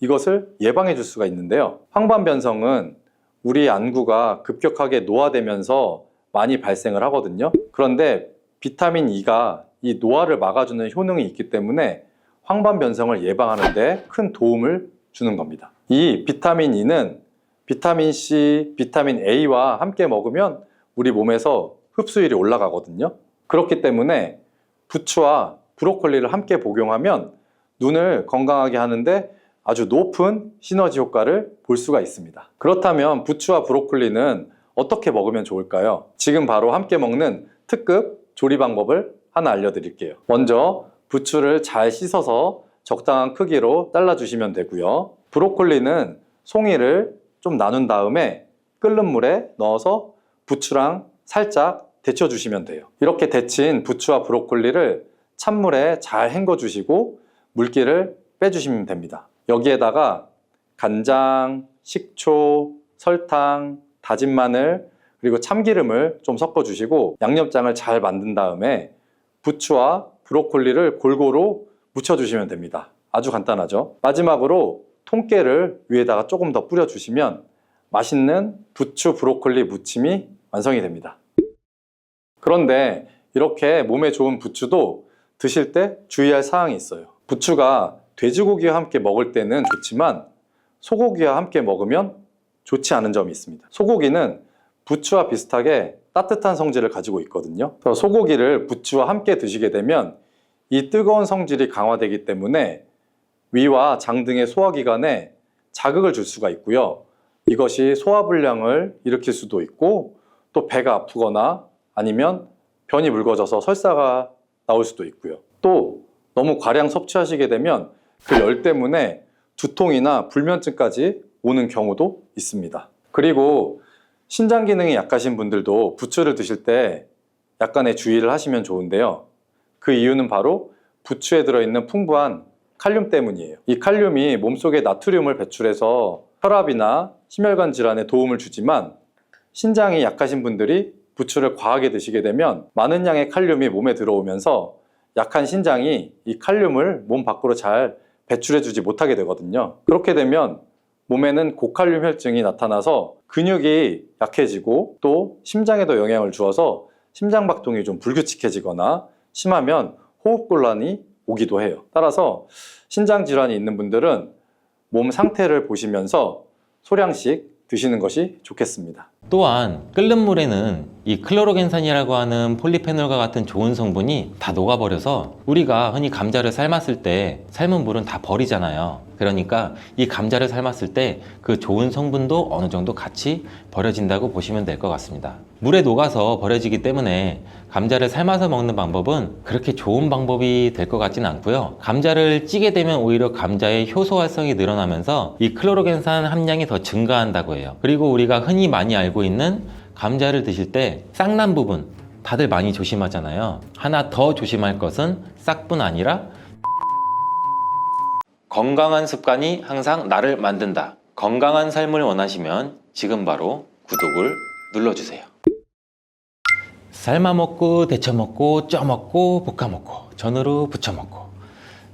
이것을 예방해 줄 수가 있는데요. 황반변성은 우리 안구가 급격하게 노화되면서 많이 발생을 하거든요. 그런데 비타민 E가 이 노화를 막아주는 효능이 있기 때문에 황반변성을 예방하는 데 큰 도움을 주는 겁니다. 이 비타민 E는 비타민 C, 비타민 A와 함께 먹으면 우리 몸에서 흡수율이 올라가거든요. 그렇기 때문에 부추와 브로콜리를 함께 복용하면 눈을 건강하게 하는데 아주 높은 시너지 효과를 볼 수가 있습니다. 그렇다면 부추와 브로콜리는 어떻게 먹으면 좋을까요? 지금 바로 함께 먹는 특급 조리 방법을 하나 알려드릴게요. 먼저 부추를 잘 씻어서 적당한 크기로 잘라주시면 되고요. 브로콜리는 송이를 좀 나눈 다음에 끓는 물에 넣어서 부추랑 살짝 데쳐주시면 돼요. 이렇게 데친 부추와 브로콜리를 찬물에 잘 헹궈주시고 물기를 빼주시면 됩니다. 여기에다가 간장, 식초, 설탕, 다진 마늘, 그리고 참기름을 좀 섞어주시고 양념장을 잘 만든 다음에 부추와 브로콜리를 골고루 묻혀주시면 됩니다. 아주 간단하죠? 마지막으로 통깨를 위에다가 조금 더 뿌려주시면 맛있는 부추 브로콜리 무침이 완성이 됩니다. 그런데 이렇게 몸에 좋은 부추도 드실 때 주의할 사항이 있어요. 부추가 돼지고기와 함께 먹을 때는 좋지만 소고기와 함께 먹으면 좋지 않은 점이 있습니다. 소고기는 부추와 비슷하게 따뜻한 성질을 가지고 있거든요. 그래서 소고기를 부추와 함께 드시게 되면 이 뜨거운 성질이 강화되기 때문에 위와 장 등의 소화기관에 자극을 줄 수가 있고요. 이것이 소화불량을 일으킬 수도 있고 또 배가 아프거나 아니면 변이 묽어져서 설사가 나올 수도 있고요. 또 너무 과량 섭취하시게 되면 그 열 때문에 두통이나 불면증까지 오는 경우도 있습니다. 그리고 신장 기능이 약하신 분들도 부추를 드실 때 약간의 주의를 하시면 좋은데요. 그 이유는 바로 부추에 들어있는 풍부한 칼륨 때문이에요. 이 칼륨이 몸속에 나트륨을 배출해서 혈압이나 심혈관 질환에 도움을 주지만 신장이 약하신 분들이 부추를 과하게 드시게 되면 많은 양의 칼륨이 몸에 들어오면서 약한 신장이 이 칼륨을 몸 밖으로 잘 배출해주지 못하게 되거든요. 그렇게 되면 몸에는 고칼륨 혈증이 나타나서 근육이 약해지고 또 심장에도 영향을 주어서 심장박동이 좀 불규칙해지거나 심하면 호흡곤란이 오기도 해요. 따라서 신장 질환이 있는 분들은 몸 상태를 보시면서 소량씩 드시는 것이 좋겠습니다. 또한 끓는 물에는 이 클로로겐산이라고 하는 폴리페놀과 같은 좋은 성분이 다 녹아버려서 우리가 흔히 감자를 삶았을 때 삶은 물은 다 버리잖아요. 그러니까 이 감자를 삶았을 때 그 좋은 성분도 어느 정도 같이 버려진다고 보시면 될 것 같습니다. 물에 녹아서 버려지기 때문에 감자를 삶아서 먹는 방법은 그렇게 좋은 방법이 될 것 같지는 않고요. 감자를 찌게 되면 오히려 감자의 효소 활성이 늘어나면서 이 클로로겐산 함량이 더 증가한다고 해요. 그리고 우리가 흔히 많이 알고 있는 감자를 드실 때 싹난 부분 다들 많이 조심하잖아요. 하나 더 조심할 것은 싹뿐 아니라 건강한 습관이 항상 나를 만든다. 건강한 삶을 원하시면 지금 바로 구독을 눌러주세요. 삶아 먹고 데쳐 먹고 쪄 먹고 볶아 먹고 전으로 부쳐 먹고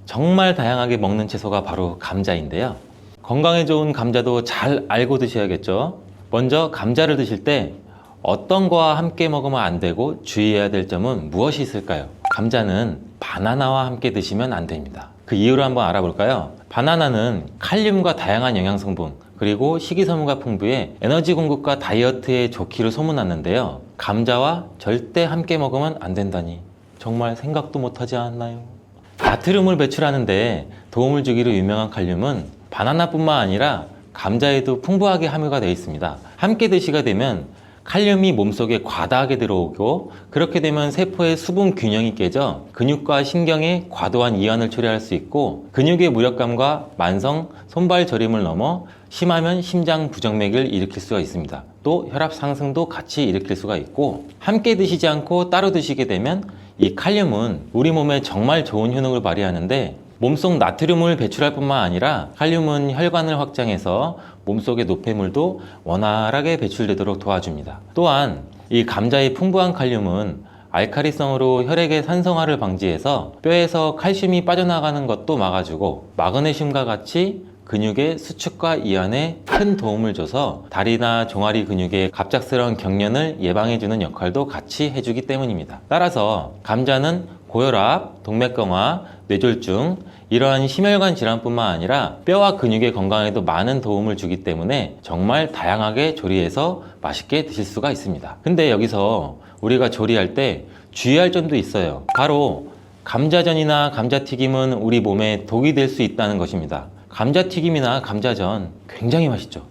정말 다양하게 먹는 채소가 바로 감자인데요. 건강에 좋은 감자도 잘 알고 드셔야겠죠. 먼저 감자를 드실 때 어떤 거와 함께 먹으면 안 되고 주의해야 될 점은 무엇이 있을까요? 감자는 바나나와 함께 드시면 안 됩니다. 그 이유를 한번 알아볼까요? 바나나는 칼륨과 다양한 영양 성분 그리고 식이섬유가 풍부해 에너지 공급과 다이어트에 좋기로 소문났는데요. 감자와 절대 함께 먹으면 안 된다니 정말 생각도 못하지 않나요? 나트륨을 배출하는데 도움을 주기로 유명한 칼륨은 바나나뿐만 아니라 감자에도 풍부하게 함유가 되어 있습니다. 함께 드시게 되면 칼륨이 몸속에 과다하게 들어오고 그렇게 되면 세포의 수분 균형이 깨져 근육과 신경에 과도한 이완을 초래할 수 있고 근육의 무력감과 만성 손발 저림을 넘어 심하면 심장 부정맥을 일으킬 수가 있습니다. 또 혈압 상승도 같이 일으킬 수가 있고 함께 드시지 않고 따로 드시게 되면 이 칼륨은 우리 몸에 정말 좋은 효능을 발휘하는데 몸속 나트륨을 배출할 뿐만 아니라 칼륨은 혈관을 확장해서 몸속의 노폐물도 원활하게 배출되도록 도와줍니다. 또한 이 감자의 풍부한 칼륨은 알카리성으로 혈액의 산성화를 방지해서 뼈에서 칼슘이 빠져나가는 것도 막아주고 마그네슘과 같이 근육의 수축과 이완에 큰 도움을 줘서 다리나 종아리 근육의 갑작스러운 경련을 예방해주는 역할도 같이 해주기 때문입니다. 따라서 감자는 고혈압, 동맥경화, 뇌졸중 이러한 심혈관 질환뿐만 아니라 뼈와 근육의 건강에도 많은 도움을 주기 때문에 정말 다양하게 조리해서 맛있게 드실 수가 있습니다. 근데 여기서 우리가 조리할 때 주의할 점도 있어요. 바로 감자전이나 감자튀김은 우리 몸에 독이 될 수 있다는 것입니다. 감자튀김이나 감자전 굉장히 맛있죠.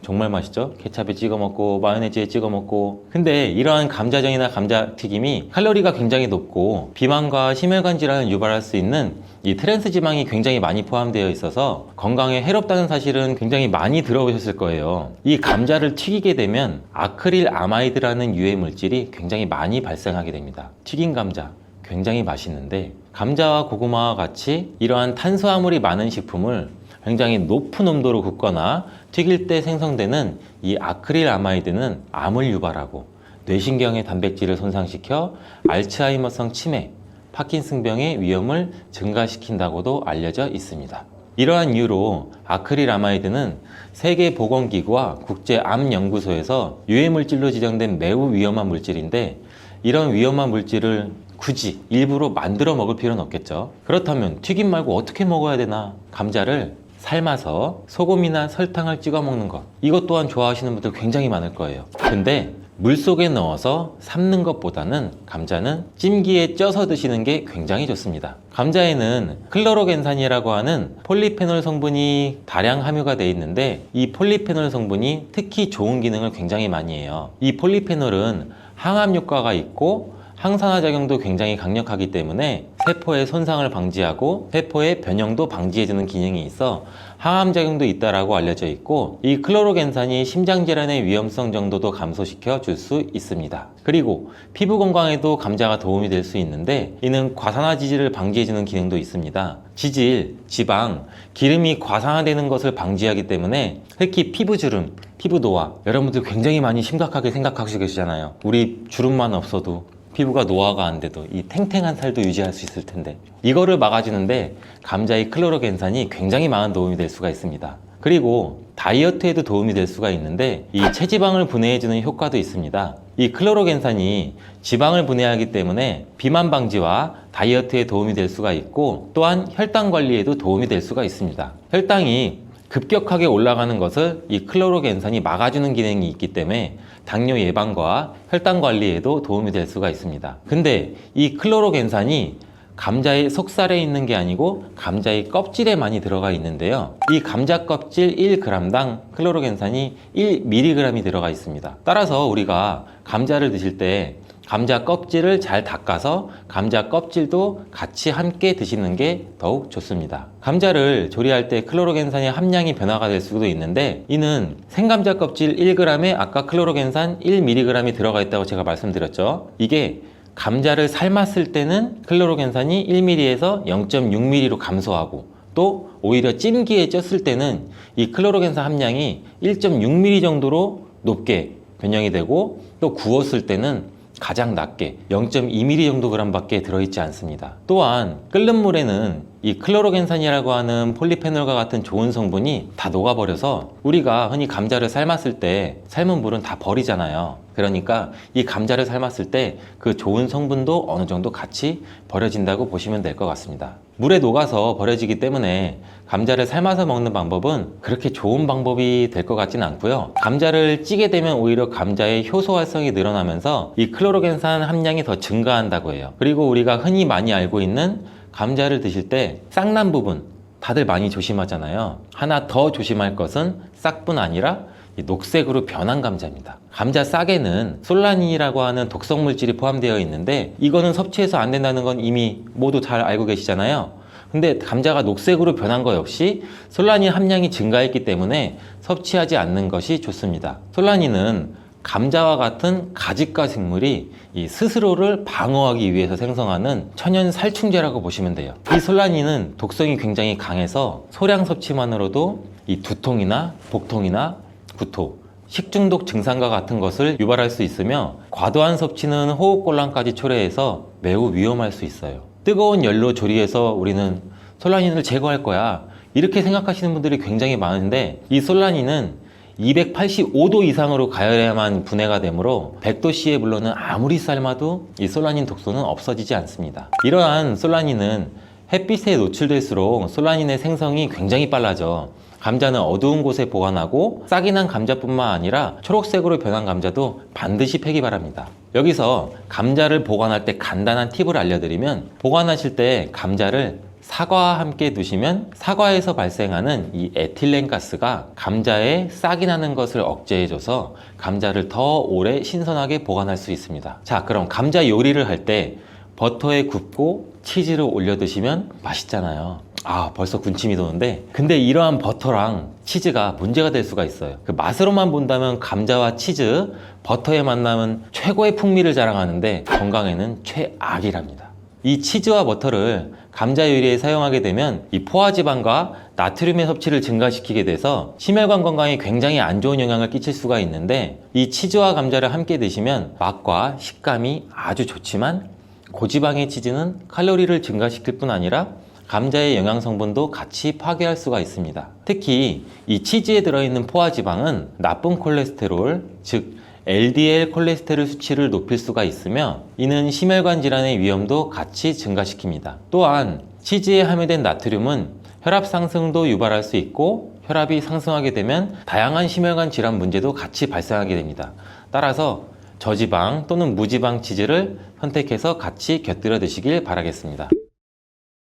정말 맛있죠? 케찹에 찍어 먹고 마요네즈에 찍어 먹고. 근데 이러한 감자전이나 감자튀김이 칼로리가 굉장히 높고 비만과 심혈관 질환을 유발할 수 있는 이 트랜스 지방이 굉장히 많이 포함되어 있어서 건강에 해롭다는 사실은 굉장히 많이 들어보셨을 거예요. 이 감자를 튀기게 되면 아크릴 아마이드라는 유해 물질이 굉장히 많이 발생하게 됩니다. 튀긴 감자 굉장히 맛있는데 감자와 고구마와 같이 이러한 탄수화물이 많은 식품을 굉장히 높은 온도로 굽거나 튀길 때 생성되는 이 아크릴 아마이드는 암을 유발하고 뇌신경의 단백질을 손상시켜 알츠하이머성 치매, 파킨슨병의 위험을 증가시킨다고도 알려져 있습니다. 이러한 이유로 아크릴 아마이드는 세계보건기구와 국제암연구소에서 유해물질로 지정된 매우 위험한 물질인데 이런 위험한 물질을 굳이 일부러 만들어 먹을 필요는 없겠죠. 그렇다면 튀김 말고 어떻게 먹어야 되나? 감자를 삶아서 소금이나 설탕을 찍어 먹는 것, 이것 또한 좋아하시는 분들 굉장히 많을 거예요. 근데 물속에 넣어서 삶는 것보다는 감자는 찜기에 쪄서 드시는 게 굉장히 좋습니다. 감자에는 클로로겐산이라고 하는 폴리페놀 성분이 다량 함유가 되어 있는데 이 폴리페놀 성분이 특히 좋은 기능을 굉장히 많이 해요. 이 폴리페놀은 항암 효과가 있고 항산화 작용도 굉장히 강력하기 때문에 세포의 손상을 방지하고 세포의 변형도 방지해주는 기능이 있어 항암 작용도 있다라고 알려져 있고 이 클로로겐산이 심장 질환의 위험성 정도도 감소시켜 줄 수 있습니다. 그리고 피부 건강에도 감자가 도움이 될 수 있는데 이는 과산화 지질을 방지해주는 기능도 있습니다. 지질, 지방, 기름이 과산화되는 것을 방지하기 때문에 특히 피부주름, 피부 노화, 여러분들 굉장히 많이 심각하게 생각하시고 계시잖아요. 우리 주름만 없어도 피부가 노화가 안 돼도 이 탱탱한 살도 유지할 수 있을 텐데, 이거를 막아주는데 감자의 클로로겐산이 굉장히 많은 도움이 될 수가 있습니다. 그리고 다이어트에도 도움이 될 수가 있는데, 이 체지방을 분해해주는 효과도 있습니다. 이 클로로겐산이 지방을 분해하기 때문에 비만 방지와 다이어트에 도움이 될 수가 있고, 또한 혈당 관리에도 도움이 될 수가 있습니다. 혈당이 급격하게 올라가는 것을 이 클로로겐산이 막아주는 기능이 있기 때문에 당뇨 예방과 혈당 관리에도 도움이 될 수가 있습니다. 근데 이 클로로겐산이 감자의 속살에 있는 게 아니고 감자의 껍질에 많이 들어가 있는데요. 이 감자 껍질 1g당 클로로겐산이 1mg이 들어가 있습니다. 따라서 우리가 감자를 드실 때 감자 껍질을 잘 닦아서 감자 껍질도 같이 함께 드시는 게 더욱 좋습니다. 감자를 조리할 때 클로로겐산의 함량이 변화가 될 수도 있는데, 이는 생감자 껍질 1g에 아까 클로로겐산 1mg이 들어가 있다고 제가 말씀드렸죠. 이게 감자를 삶았을 때는 클로로겐산이 1mm에서 0.6mm로 감소하고, 또 오히려 찜기에 쪘을 때는 이 클로로겐산 함량이 1.6mm 정도로 높게 변형이 되고, 또 구웠을 때는 가장 낮게 0.2mm 정도 그램밖에 들어있지 않습니다. 또한 끓는 물에는 이 클로로겐산이라고 하는 폴리페놀과 같은 좋은 성분이 다 녹아버려서 우리가 흔히 감자를 삶았을 때 삶은 물은 다 버리잖아요. 그러니까 이 감자를 삶았을 때 그 좋은 성분도 어느 정도 같이 버려진다고 보시면 될 것 같습니다. 물에 녹아서 버려지기 때문에 감자를 삶아서 먹는 방법은 그렇게 좋은 방법이 될 것 같지는 않고요. 감자를 찌게 되면 오히려 감자의 효소 활성이 늘어나면서 이 클로로겐산 함량이 더 증가한다고 해요. 그리고 우리가 흔히 많이 알고 있는 감자를 드실 때 싹난 부분 다들 많이 조심하잖아요. 하나 더 조심할 것은 싹뿐 아니라 이 녹색으로 변한 감자입니다. 감자 싹에는 솔라닌이라고 하는 독성 물질이 포함되어 있는데, 이거는 섭취해서 안 된다는 건 이미 모두 잘 알고 계시잖아요. 근데 감자가 녹색으로 변한 거 역시 솔라닌 함량이 증가했기 때문에 섭취하지 않는 것이 좋습니다. 솔라닌은 감자와 같은 가지과 생물이 이 스스로를 방어하기 위해서 생성하는 천연 살충제라고 보시면 돼요. 이 솔라닌은 독성이 굉장히 강해서 소량 섭취만으로도 이 두통이나 복통이나 구토, 식중독 증상과 같은 것을 유발할 수 있으며, 과도한 섭취는 호흡곤란까지 초래해서 매우 위험할 수 있어요. 뜨거운 열로 조리해서 우리는 솔라닌을 제거할 거야, 이렇게 생각하시는 분들이 굉장히 많은데, 이 솔라닌은 285도 이상으로 가열해야만 분해가 되므로 100도씨에 불러는 아무리 삶아도 이 솔라닌 독소는 없어지지 않습니다. 이러한 솔라닌은 햇빛에 노출될수록 솔라닌의 생성이 굉장히 빨라져 감자는 어두운 곳에 보관하고, 싹이 난 감자뿐만 아니라 초록색으로 변한 감자도 반드시 패기 바랍니다. 여기서 감자를 보관할 때 간단한 팁을 알려드리면, 보관하실 때 감자를 사과와 함께 두시면 사과에서 발생하는 이 에틸렌 가스가 감자에 싹이 나는 것을 억제해줘서 감자를 더 오래 신선하게 보관할 수 있습니다. 자, 그럼 감자 요리를 할 때 버터에 굽고 치즈를 올려 드시면 맛있잖아요. 아, 벌써 군침이 도는데, 근데 이러한 버터랑 치즈가 문제가 될 수가 있어요. 그 맛으로만 본다면 감자와 치즈, 버터의 만남은 최고의 풍미를 자랑하는데 건강에는 최악이랍니다. 이 치즈와 버터를 감자 요리에 사용하게 되면 이 포화지방과 나트륨의 섭취를 증가시키게 돼서 심혈관 건강에 굉장히 안 좋은 영향을 끼칠 수가 있는데, 이 치즈와 감자를 함께 드시면 맛과 식감이 아주 좋지만, 고지방의 치즈는 칼로리를 증가시킬 뿐 아니라 감자의 영양 성분도 같이 파괴할 수가 있습니다. 특히 이 치즈에 들어있는 포화지방은 나쁜 콜레스테롤, 즉 LDL 콜레스테롤 수치를 높일 수가 있으며, 이는 심혈관 질환의 위험도 같이 증가시킵니다. 또한 치즈에 함유된 나트륨은 혈압 상승도 유발할 수 있고, 혈압이 상승하게 되면 다양한 심혈관 질환 문제도 같이 발생하게 됩니다. 따라서 저지방 또는 무지방 치즈를 선택해서 같이 곁들여 드시길 바라겠습니다.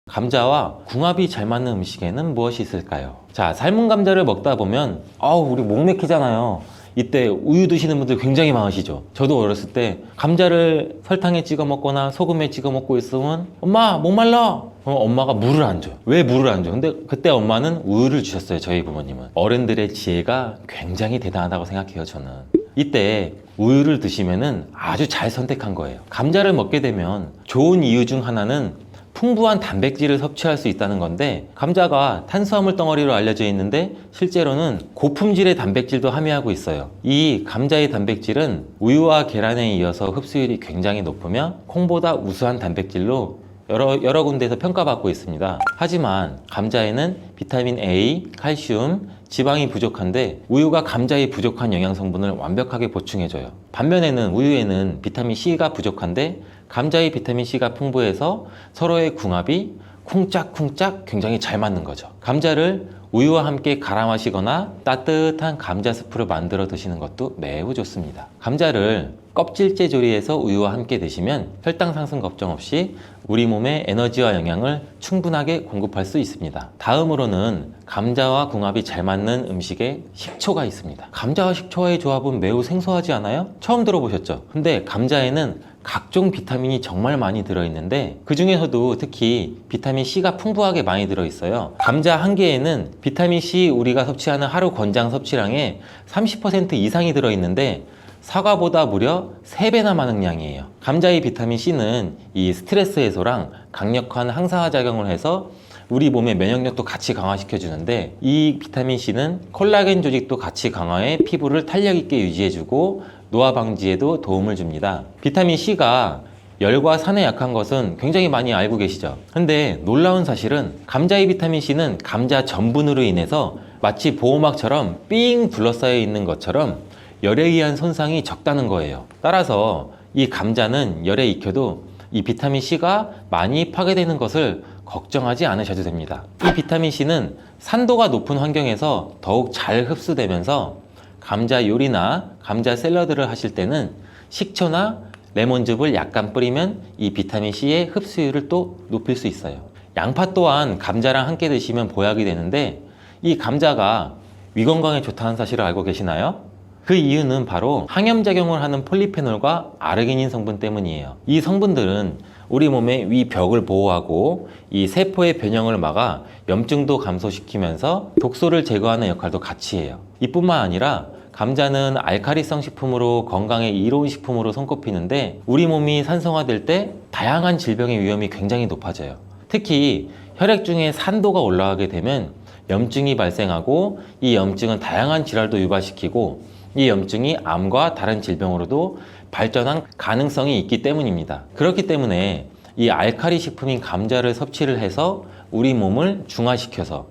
감자와 궁합이 잘 맞는 음식에는 무엇이 있을까요? 자, 삶은 감자를 먹다 보면 우리 목 막히잖아요. 이때 우유 드시는 분들 굉장히 많으시죠. 저도 어렸을 때 감자를 설탕에 찍어 먹거나 소금에 찍어 먹고 있으면 엄마 목말라! 엄마가 물을 안 줘요. 왜 물을 안 줘? 근데 그때 엄마는 우유를 주셨어요. 저희 부모님은. 어른들의 지혜가 굉장히 대단하다고 생각해요. 저는 이때 우유를 드시면은 아주 잘 선택한 거예요. 감자를 먹게 되면 좋은 이유 중 하나는 풍부한 단백질을 섭취할 수 있다는 건데, 감자가 탄수화물 덩어리로 알려져 있는데 실제로는 고품질의 단백질도 함유하고 있어요. 이 감자의 단백질은 우유와 계란에 이어서 흡수율이 굉장히 높으며 콩보다 우수한 단백질로 여러 군데에서 평가받고 있습니다. 하지만 감자에는 비타민 A, 칼슘, 지방이 부족한데 우유가 감자의 부족한 영양 성분을 완벽하게 보충해줘요. 반면에는 우유에는 비타민 C가 부족한데 감자의 비타민 C가 풍부해서 서로의 궁합이 쿵짝쿵짝 굉장히 잘 맞는 거죠. 감자를 우유와 함께 갈아 마시거나 따뜻한 감자 스프를 만들어 드시는 것도 매우 좋습니다. 감자를 껍질째 조리해서 우유와 함께 드시면 혈당 상승 걱정 없이 우리 몸에 에너지와 영양을 충분하게 공급할 수 있습니다. 다음으로는 감자와 궁합이 잘 맞는 음식에 식초가 있습니다. 감자와 식초와의 조합은 매우 생소하지 않아요? 처음 들어보셨죠? 근데 감자에는 각종 비타민이 정말 많이 들어있는데 그 중에서도 특히 비타민 C가 풍부하게 많이 들어있어요. 감자 한 개에는 비타민 C 우리가 섭취하는 하루 권장 섭취량의 30% 이상이 들어있는데 사과보다 무려 3배나 많은 양이에요. 감자의 비타민 C는 이 스트레스 해소랑 강력한 항산화 작용을 해서 우리 몸의 면역력도 같이 강화시켜 주는데, 이 비타민 C는 콜라겐 조직도 같이 강화해 피부를 탄력 있게 유지해주고 노화 방지에도 도움을 줍니다. 비타민 C가 열과 산에 약한 것은 굉장히 많이 알고 계시죠? 근데 놀라운 사실은 감자의 비타민 C는 감자 전분으로 인해서 마치 보호막처럼 삥 둘러싸여 있는 것처럼 열에 의한 손상이 적다는 거예요. 따라서 이 감자는 열에 익혀도 이 비타민 C가 많이 파괴되는 것을 걱정하지 않으셔도 됩니다. 이 비타민 C는 산도가 높은 환경에서 더욱 잘 흡수되면서 감자 요리나 감자 샐러드를 하실 때는 식초나 레몬즙을 약간 뿌리면 이 비타민 C의 흡수율을 또 높일 수 있어요. 양파 또한 감자랑 함께 드시면 보약이 되는데, 이 감자가 위 건강에 좋다는 사실을 알고 계시나요? 그 이유는 바로 항염작용을 하는 폴리페놀과 아르기닌 성분 때문이에요. 이 성분들은 우리 몸의 위 벽을 보호하고 이 세포의 변형을 막아 염증도 감소시키면서 독소를 제거하는 역할도 같이 해요. 이뿐만 아니라 감자는 알카리성 식품으로 건강에 이로운 식품으로 손꼽히는데, 우리 몸이 산성화될 때 다양한 질병의 위험이 굉장히 높아져요. 특히 혈액 중에 산도가 올라가게 되면 염증이 발생하고 이 염증은 다양한 질환도 유발시키고 이 염증이 암과 다른 질병으로도 발전한 가능성이 있기 때문입니다. 그렇기 때문에 이 알카리 식품인 감자를 섭취를 해서 우리 몸을 중화시켜서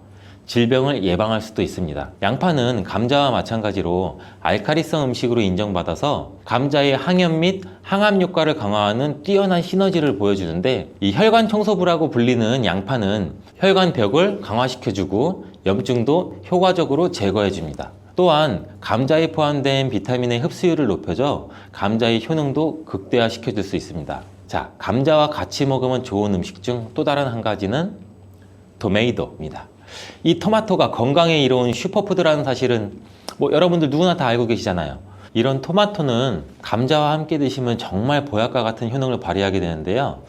질병을 예방할 수도 있습니다. 양파는 감자와 마찬가지로 알카리성 음식으로 인정받아서 감자의 항염 및 항암 효과를 강화하는 뛰어난 시너지를 보여주는데, 이 혈관 청소부라고 불리는 양파는 혈관 벽을 강화시켜주고 염증도 효과적으로 제거해줍니다. 또한 감자에 포함된 비타민의 흡수율을 높여줘 감자의 효능도 극대화시켜줄 수 있습니다. 자, 감자와 같이 먹으면 좋은 음식 중 또 다른 한 가지는 토메이토입니다. 이 토마토가 건강에 이로운 슈퍼푸드라는 사실은 여러분들 누구나 다 알고 계시잖아요. 이런 토마토는 감자와 함께 드시면 정말 보약과 같은 효능을 발휘하게 되는데요.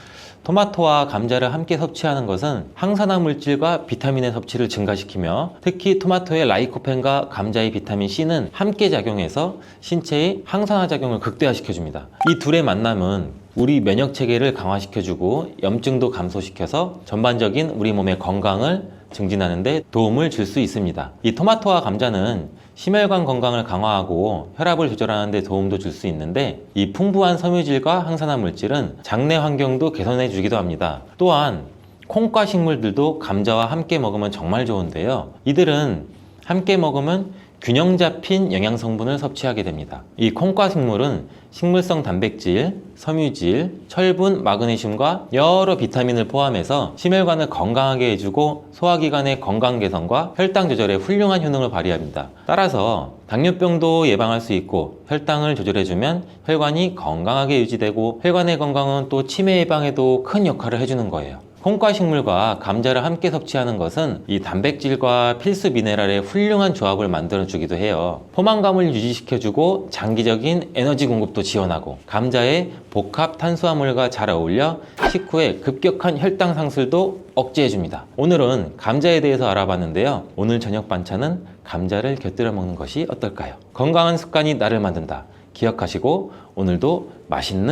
토마토와 감자를 함께 섭취하는 것은 항산화 물질과 비타민의 섭취를 증가시키며, 특히 토마토의 라이코펜과 감자의 비타민 C는 함께 작용해서 신체의 항산화 작용을 극대화시켜줍니다. 이 둘의 만남은 우리 면역 체계를 강화시켜주고 염증도 감소시켜서 전반적인 우리 몸의 건강을 증진하는 데 도움을 줄 수 있습니다. 이 토마토와 감자는 심혈관 건강을 강화하고 혈압을 조절하는 데 도움도 줄 수 있는데, 이 풍부한 섬유질과 항산화 물질은 장내 환경도 개선해 주기도 합니다. 또한 콩과 식물들도 감자와 함께 먹으면 정말 좋은데요. 이들은 함께 먹으면 균형 잡힌 영양 성분을 섭취하게 됩니다. 이 콩과 식물은 식물성 단백질, 섬유질, 철분, 마그네슘과 여러 비타민을 포함해서 심혈관을 건강하게 해주고 소화기관의 건강 개선과 혈당 조절에 훌륭한 효능을 발휘합니다. 따라서 당뇨병도 예방할 수 있고 혈당을 조절해주면 혈관이 건강하게 유지되고, 혈관의 건강은 또 치매 예방에도 큰 역할을 해주는 거예요. 콩과 식물과 감자를 함께 섭취하는 것은 이 단백질과 필수 미네랄의 훌륭한 조합을 만들어주기도 해요. 포만감을 유지시켜주고 장기적인 에너지 공급도 지원하고, 감자의 복합 탄수화물과 잘 어울려 식후에 급격한 혈당 상승도 억제해줍니다. 오늘은 감자에 대해서 알아봤는데요. 오늘 저녁 반찬은 감자를 곁들여 먹는 것이 어떨까요? 건강한 습관이 나를 만든다. 기억하시고 오늘도 맛있는